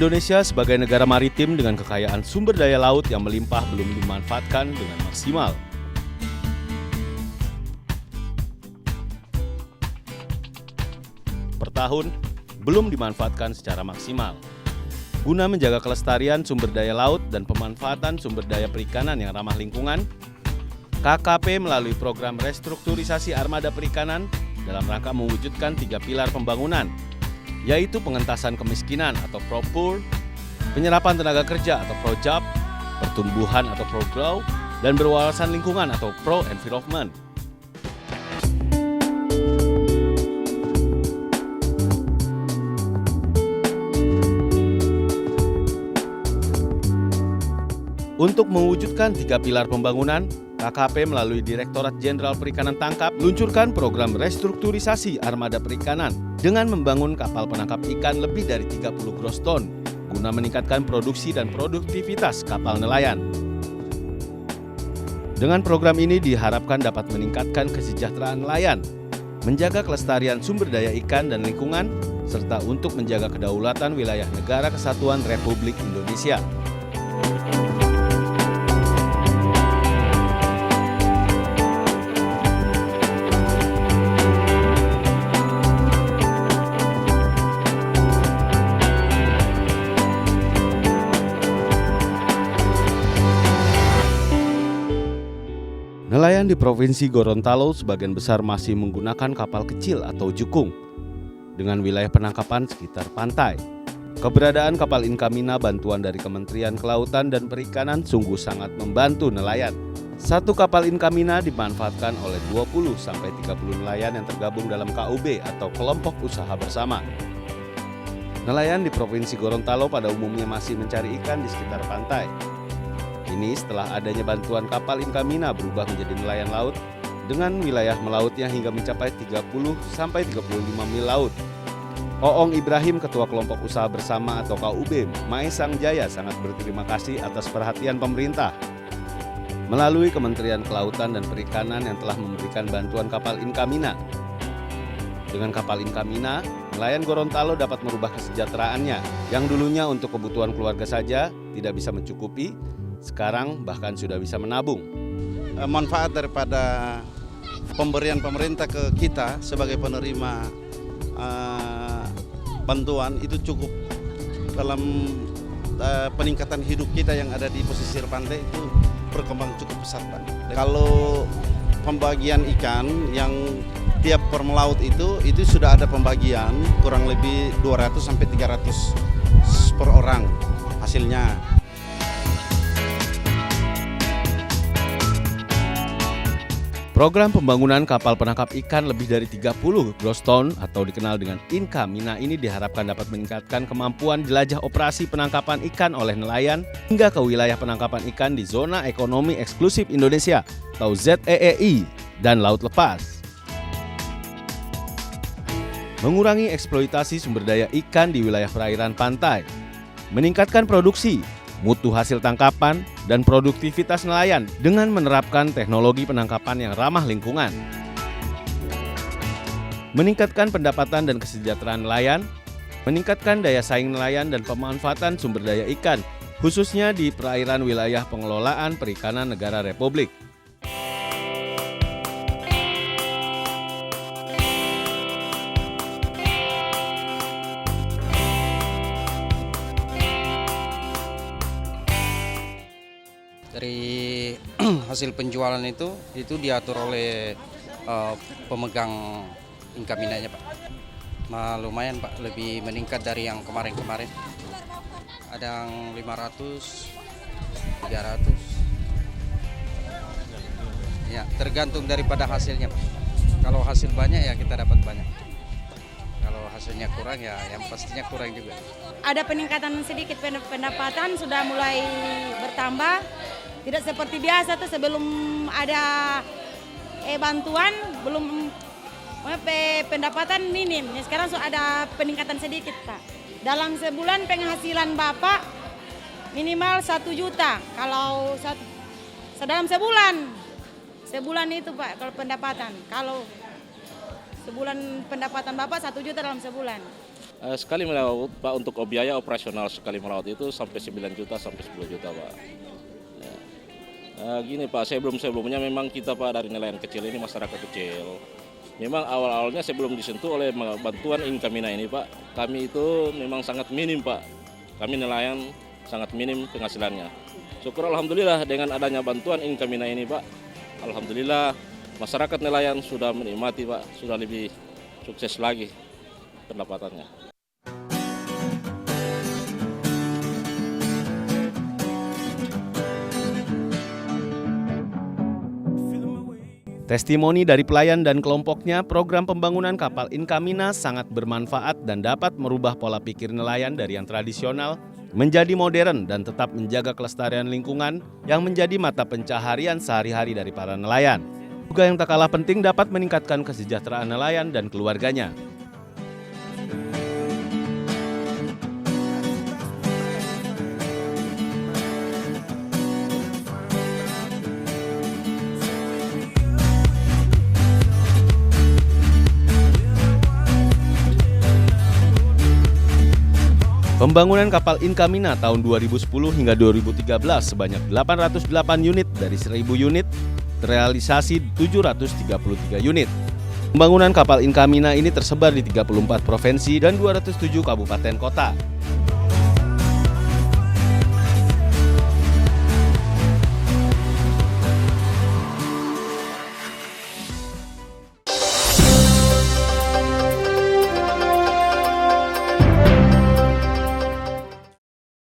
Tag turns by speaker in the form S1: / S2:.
S1: Indonesia sebagai negara maritim dengan kekayaan sumber daya laut yang melimpah belum dimanfaatkan dengan maksimal. Per tahun, belum dimanfaatkan secara maksimal. Guna menjaga kelestarian sumber daya laut dan pemanfaatan sumber daya perikanan yang ramah lingkungan, KKP melalui program restrukturisasi armada perikanan dalam rangka mewujudkan 3 pilar pembangunan, yaitu pengentasan kemiskinan atau pro-poor, penyerapan tenaga kerja atau pro-job, pertumbuhan atau pro-grow, dan berwawasan lingkungan atau pro-environment. Untuk mewujudkan 3 pilar pembangunan, KKP melalui Direktorat Jenderal Perikanan Tangkap meluncurkan program restrukturisasi armada perikanan dengan membangun kapal penangkap ikan lebih dari 30 gross ton guna meningkatkan produksi dan produktivitas kapal nelayan. Dengan program ini diharapkan dapat meningkatkan kesejahteraan nelayan, menjaga kelestarian sumber daya ikan dan lingkungan, serta untuk menjaga kedaulatan wilayah Negara Kesatuan Republik Indonesia. Nelayan di Provinsi Gorontalo sebagian besar masih menggunakan kapal kecil atau jukung dengan wilayah penangkapan sekitar pantai. Keberadaan kapal Inkamina bantuan dari Kementerian Kelautan dan Perikanan sungguh sangat membantu nelayan. Satu kapal Inkamina dimanfaatkan oleh 20-30 nelayan yang tergabung dalam KUB atau kelompok usaha bersama. Nelayan di Provinsi Gorontalo pada umumnya masih mencari ikan di sekitar pantai. Ini setelah adanya bantuan kapal Inkamina berubah menjadi nelayan laut dengan wilayah melautnya hingga mencapai 30-35 mil laut. Oong Ibrahim, Ketua Kelompok Usaha Bersama atau KUB, Maesang Jaya sangat berterima kasih atas perhatian pemerintah melalui Kementerian Kelautan dan Perikanan yang telah memberikan bantuan kapal Inkamina. Dengan kapal Inkamina, nelayan Gorontalo dapat merubah kesejahteraannya yang dulunya untuk kebutuhan keluarga saja tidak bisa mencukupi, sekarang bahkan sudah bisa menabung.
S2: Manfaat daripada pemberian pemerintah ke kita sebagai penerima bantuan itu cukup dalam peningkatan hidup kita yang ada di pesisir pantai itu berkembang cukup pesat, Pak. Kalau pembagian ikan yang tiap per melaut itu sudah ada pembagian kurang lebih 200 sampai 300 per orang hasilnya.
S1: Program pembangunan kapal penangkap ikan lebih dari 30 gross ton atau dikenal dengan Inkamina ini diharapkan dapat meningkatkan kemampuan jelajah operasi penangkapan ikan oleh nelayan hingga ke wilayah penangkapan ikan di Zona Ekonomi Eksklusif Indonesia atau ZEEI dan Laut Lepas. Mengurangi eksploitasi sumber daya ikan di wilayah perairan pantai, meningkatkan produksi, mutu hasil tangkapan, dan produktivitas nelayan dengan menerapkan teknologi penangkapan yang ramah lingkungan. Meningkatkan pendapatan dan kesejahteraan nelayan, meningkatkan daya saing nelayan dan pemanfaatan sumber daya ikan, khususnya di perairan wilayah pengelolaan perikanan negara Republik.
S3: Dari hasil penjualan itu diatur oleh pemegang Inkaminanya, Pak. Nah, lumayan, Pak, lebih meningkat dari yang kemarin-kemarin. Ada yang 500, 300. Ya, tergantung daripada hasilnya, Pak. Kalau hasil banyak ya kita dapat banyak. Kalau hasilnya kurang ya yang pastinya kurang juga.
S4: Ada peningkatan sedikit, pendapatan sudah mulai bertambah. Tidak seperti biasa tuh sebelum ada bantuan belum pendapatan minim. Ya, sekarang sudah ada peningkatan sedikit, Pak. Dalam sebulan penghasilan Bapak minimal 1 juta. Kalau dalam sebulan itu, Pak, kalau pendapatan. Kalau sebulan pendapatan Bapak 1 juta dalam sebulan.
S5: Sekali melaut Pak, untuk biaya operasional sekali melaut itu sampai 9 juta sampai 10 juta Pak. Ya. Gini Pak, sebelumnya memang kita Pak dari nelayan kecil ini, masyarakat kecil. Memang awal-awalnya sebelum disentuh oleh bantuan Inkamina ini Pak, kami itu memang sangat minim Pak. Kami nelayan sangat minim penghasilannya. Syukur alhamdulillah dengan adanya bantuan Inkamina ini Pak, alhamdulillah masyarakat nelayan sudah menikmati Pak, sudah lebih sukses lagi pendapatannya.
S1: Testimoni dari pelayan dan kelompoknya, program pembangunan kapal Inkamina sangat bermanfaat dan dapat merubah pola pikir nelayan dari yang tradisional menjadi modern dan tetap menjaga kelestarian lingkungan yang menjadi mata pencaharian sehari-hari dari para nelayan. Juga yang tak kalah penting dapat meningkatkan kesejahteraan nelayan dan keluarganya. Pembangunan kapal Inkamina tahun 2010 hingga 2013 sebanyak 808 unit dari 1.000 unit, terrealisasi 733 unit. Pembangunan kapal Inkamina ini tersebar di 34 provinsi dan 207 kabupaten kota.